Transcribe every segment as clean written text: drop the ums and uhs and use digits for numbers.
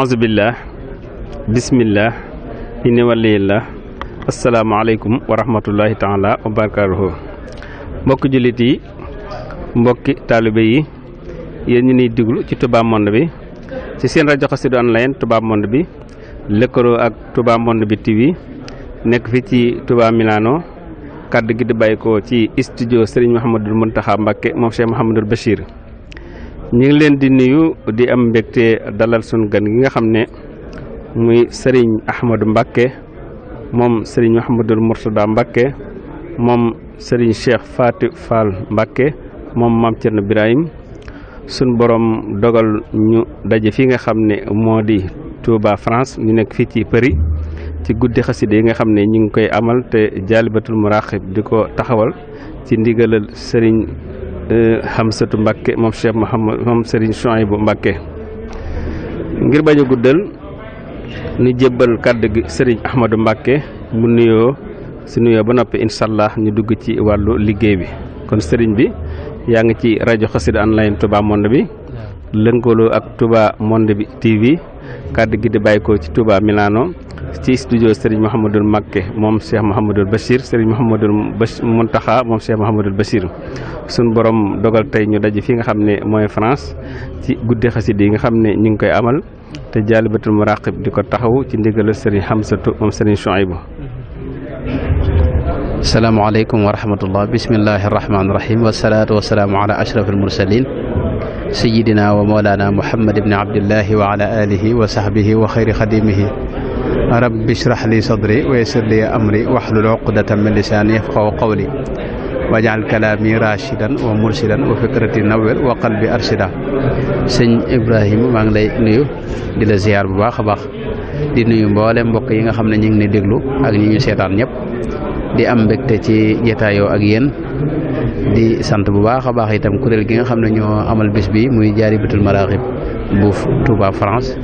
auzubillah bismillah inni waliyillah asalaamaaleykum wa rahmatullahi taala wa barakatuhu mbokki jullit yi mbokki taalibe yi yéen ñu niy diglu ci Touba Monde bi ci seen rajo Xassida online Touba Monde bi lëkkaloo ak Touba Monde bi TV nekk fi ci Touba Milano kaddu gi di bàyyi ko ci studio Serigne Mouhamadul Mountakha Mbacké moom Cheikh Mouhamadul Bachir ñu ngi leen di nuyu di am mbégte dalal sunu gan gi nga xam ne muy Serigne Ahmadou Mbacké moom Serigne Mouhamadul Mourtada Mbacké moom Serigne Cheikh Fatou Fall Mbacké moom Mame Thierno Birahim sun borom dogal ñu daje fi nga xam ne moo di Touba France ñu nekk fii ci Paris ci guddi xasida yi nga xam ne ñu ngi koy amal te Jaalibatul Maraaxib di ko taxawal ci ndigalal Serigne Hamsatu Mbacké moom Cheikh Mouhamad moom Serigne Chouaïbou Mbacké ngir bañ a guddal ñu jébbal kàddu gi Serigne Ahmadou Mbacké mu nuyoo si nuyoo ba noppi incha allah ñu dugg ci wàllu liggéey bi kon Serigne bi yaa ngi ci rajo Xassida online Touba Monde bi lënkaloo ak Touba Monde bi TV kàddu gi di bàyyi ko ci Touba Milano ci studio Serigne Mouhamadul Mbacké moom Cheikh Mouhamadul Bachir Serigne Mouhamadul Mountakha moom Cheikh Mouhamadul Bachir sun borom dogal tey ñu daje fi nga xam ne mooy France ci guddi xasida yi nga xam ne ñu ngi koy amal te Jaalibatul Maraqib di ko taxaw ci ndigalal Serigne Hamsatu moom Serigne Chouaïbou. asalaamaaleykum wa rahmatullah bismillahi rahmaani rahim wasalaatu wasalaamu ala ashrafil mursalin sayidina wa mawlana muhammad ibni abdillahi wa ala alihi wa sahbihi wa xayri xadimihi rabbi shrah li sadri wa yassir li amri wahlul uqdatan min lisani yafqahu qawli waj'al kalami rashidan wa murshidan wa fikrati nawwir wa qalbi arshida sëñ Ibrahima maa ngi lay nuyu di la ziar bu baax a baax di nuyu mboolem mbokk yi nga xam ne ñu ngi ni déglu ak ñi ñu seetaan ñëpp di am mbégte ci jetaayoo ak yéen di sant bu baax a baax itam kuréel gi nga xam ne ñoo amal bis bi muy Jaalibatul Maraaxib bu Touba France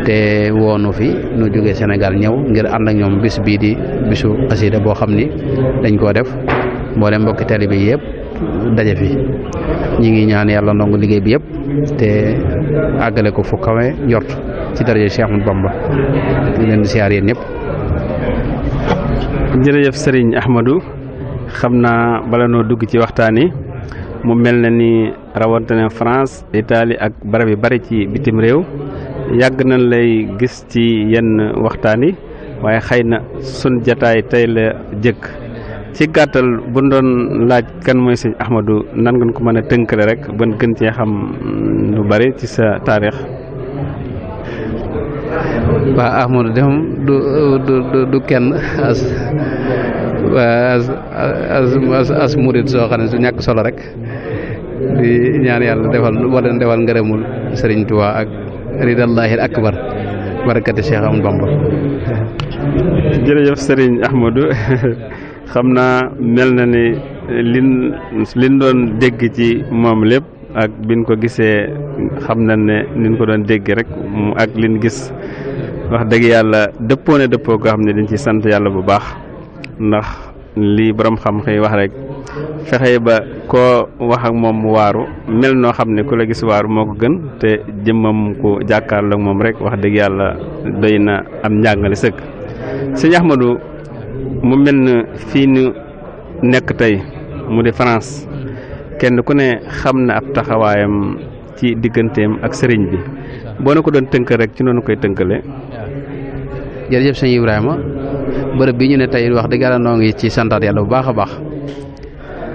te woonu fi nu jógee Sénégal ñëw ngir ànd ak ñoom bis bii di bisu xasida boo xam ni dañ koo def mboolem mbokki taalibe bi yëpp daje fi ñi ngi ñaan yàlla ndongo liggéey bi yëpp te àggale ko fu kawe njort ci daraja Cheikh Ahmadou Bamba di leen di siyaar yéen ñëpp. jërëjëf Serigne Ahmadou xam naa bala noo dugg ci waxtaan yi mu mel na ni rawantane France Italie ak barab yu bari ci bitim réew yàgg nañ lay gis ci yenn waxtaan yi waaye xëy na sun jataay tey la jëkk ci gàttal bu doon laaj kan mooy sëñ Ahmadou nan ngeen ko mën a tënkale rek ban gën cee xam lu bari ci sa taarix. waaw Ahmadou de moom du kenn as murid soo xam ne su ñàkk solo rek di ñaan yàlla defal ngërëmul Serigne Touba ak ridallahi al akbar barakati Cheikh Ahmadou Bamba. jërëjëf Serigne Ahmadou xam naa mel na ni liñ doon dégg ci moom lépp ak biñ ko gisee xam na ne niñ ko doon dégg rek ak liñ gis wax dëgg yàlla dëppoo ne dëppoo goo xam ne dañ ci sant yàlla bu baax ndax lii borom xam-xam wax rek fexe ba koo wax ak moom mu waaru mel noo xam ne ku la gis waaru moo ko gën te jëmmam ku jàkkaarloo ak moom rek wax dëgg yàlla doy na am njàngale sëkk. sëñ Ahmadou mu mel na fii ñu nekk tey mu di France kenn ku ne xam na ab taxawaayam ci digganteem ak sëriñ bi boo na ko doon tënk rek ci noonu koy tënkale. jërëjëf sëñ Ibrahima bërëb bi ñu ne tey wax dëgg yàlla noo ngi ci santaat yàlla bu baax a baax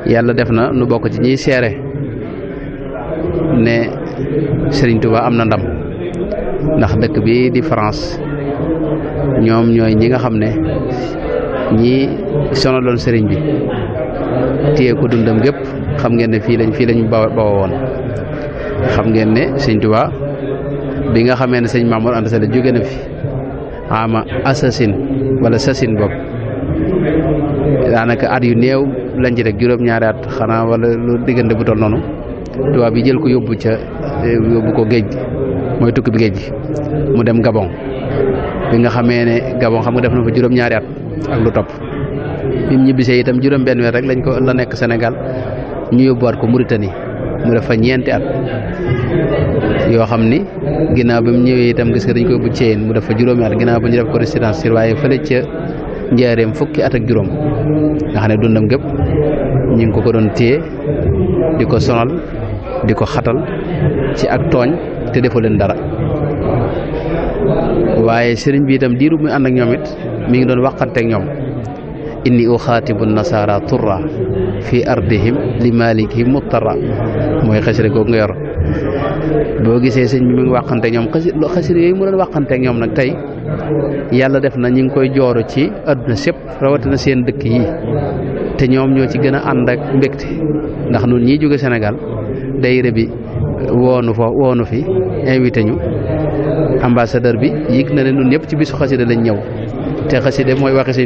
yàlla def na nu bokk ci ñiy seere ne Serigne Touba am na ndam ndax dëkk bi di France ñoom ñooy ñi nga xam ne ñi sonaloon Serigne bi téye ko dundam gépp xam ngeen ne fii lañ bawa woon xam ngeen ne Serigne Touba bi nga xamee ne sëñ Mamour Anta Sali jóge na fi ama assasine wala sasin bopp daanaka at yu néew lañ ci rek juróom-ñaari at xanaa wala lu diggante bu toll noonu tubaab bi jël ko yóbbu ko géej gi mooy tukki bi géej gi mu dem Gabon bi nga xamee ne Gabon xam nga def na fa juróom-ñaari at ak lu topp bi mu ñibbisee itam juróom-benn weer rek la nekk Sénégal ñu yóbbuwaat ko Mauritanie mu def fa ñeenti at yoo xam ni ginnaaw bi mu ñëwee itam gis nga dañ ko yóbbu Thièyène mu def fa juróomi at ginnaaw ba ñu def ko résidence surveillée fële ca Njaaréem fukki at ak juróom nga xam ne dundam gépp ñu ngi ko doon téye di ko sonal di ko xatal ci ak tooñ te defoo leen dara waaye sëriñ bi itam diiru muy ànd ak ñoom it mi ngi doon waxanteeg ñoom inni uxaatibu nasara turra fi ardihim li malikihim muttarra mooy xasida googu nga yor boo gisee sëñ bi mi ngi waxanteeg ñoom xasida yooyu mu doon waxanteeg ñoom nag tey yàlla def na ñu ngi koy jooru ci adduna sépp rawatina seen dëkk yi te ñoom ñoo ci gën a ànd ak mbégte ndax nun ñii jóge Sénégal dayre bi woonu fi invité ñu ambassadeur bi yëg na ne nun ñëpp ci bisu xasida lañ ñëw te xasida mooy waxi